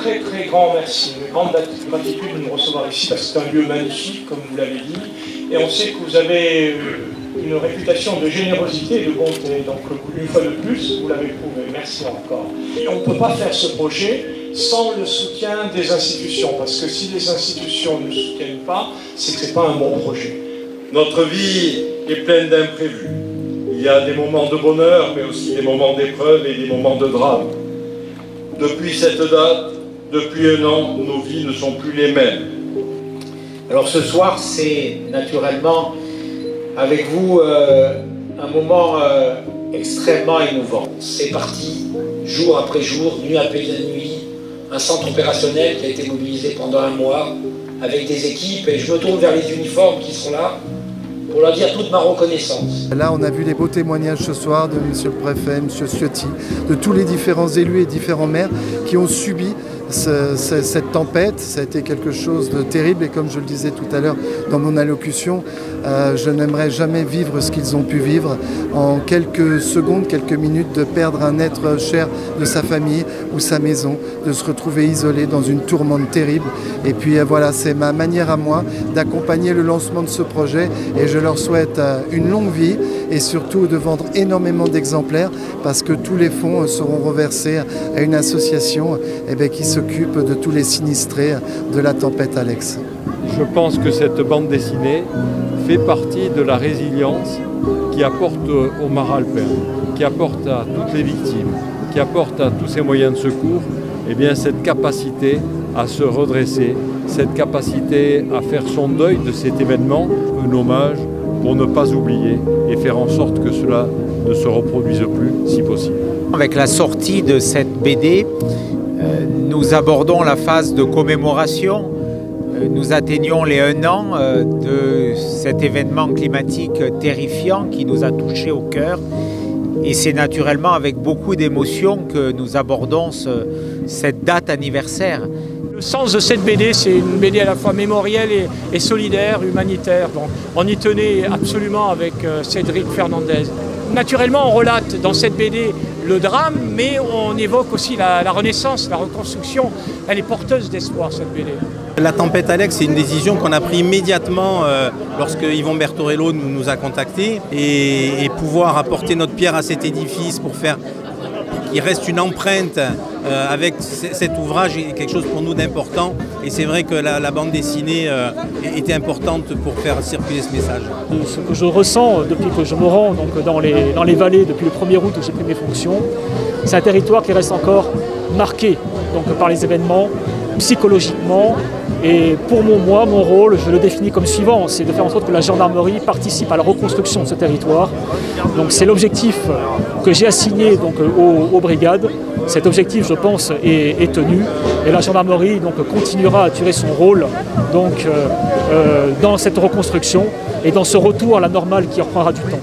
très très grand merci, une grande gratitude de nous recevoir ici parce que c'est un lieu magnifique, comme vous l'avez dit, et on sait que vous avez une réputation de générosité et de bonté, donc une fois de plus, vous l'avez prouvé, merci encore. Et on ne peut pas faire ce projet sans le soutien des institutions, parce que si les institutions ne soutiennent pas, c'est que ce n'est pas un bon projet. Notre vie est pleine d'imprévus. Il y a des moments de bonheur, mais aussi des moments d'épreuve et des moments de drame. Depuis cette date, depuis un an, nos vies ne sont plus les mêmes. Alors ce soir, c'est naturellement avec vous un moment extrêmement émouvant. C'est parti, jour après jour, nuit après nuit, un centre opérationnel qui a été mobilisé pendant un mois avec des équipes, et je me tourne vers les uniformes qui sont là pour leur dire toute ma reconnaissance. Là, on a vu les beaux témoignages ce soir de M. le Préfet, M. Ciotti, de tous les différents élus et différents maires qui ont subi cette tempête. Ça a été quelque chose de terrible et comme je le disais tout à l'heure dans mon allocution, je n'aimerais jamais vivre ce qu'ils ont pu vivre. En quelques secondes, quelques minutes, de perdre un être cher de sa famille ou sa maison, de se retrouver isolé dans une tourmente terrible. Et puis voilà, c'est ma manière à moi d'accompagner le lancement de ce projet et je leur souhaite une longue vie et surtout de vendre énormément d'exemplaires parce que tous les fonds seront reversés à une association qui s'occupe de tous les sinistrés de la tempête Alex. Je pense que cette bande dessinée fait partie de la résilience qui apporte aux Maralpins, qui apporte à toutes les victimes, qui apporte à tous ces moyens de secours, cette capacité à se redresser, cette capacité à faire son deuil de cet événement, un hommage pour ne pas oublier et faire en sorte que cela ne se reproduise plus si possible. Avec la sortie de cette BD, nous abordons la phase de commémoration. Nous atteignons les 1 an de cet événement climatique terrifiant qui nous a touchés au cœur. Et c'est naturellement avec beaucoup d'émotion que nous abordons cette date anniversaire. Le sens de cette BD, c'est une BD à la fois mémorielle et solidaire, humanitaire. Donc, on y tenait absolument avec Cédric Fernandez. Naturellement, on relate dans cette BD le drame, mais on évoque aussi la renaissance, la reconstruction. Elle est porteuse d'espoir, cette BD. La tempête Alex, c'est une décision qu'on a prise immédiatement lorsque Yvon Bertorello nous a contactés et pouvoir apporter notre pierre à cet édifice pour faire qu'il reste une empreinte avec cet ouvrage est quelque chose pour nous d'important et c'est vrai que la bande dessinée était importante pour faire circuler ce message. Ce que je ressens depuis que je me rends dans les vallées depuis le 1er août où j'ai pris mes fonctions, c'est un territoire qui reste encore marqué par les événements, psychologiquement. Et pour mon rôle, je le définis comme suivant, c'est de faire en sorte que la gendarmerie participe à la reconstruction de ce territoire. Donc c'est l'objectif que j'ai assigné aux brigades. Cet objectif, je pense, est tenu. Et la gendarmerie continuera à tirer son rôle dans cette reconstruction et dans ce retour à la normale qui reprendra du temps.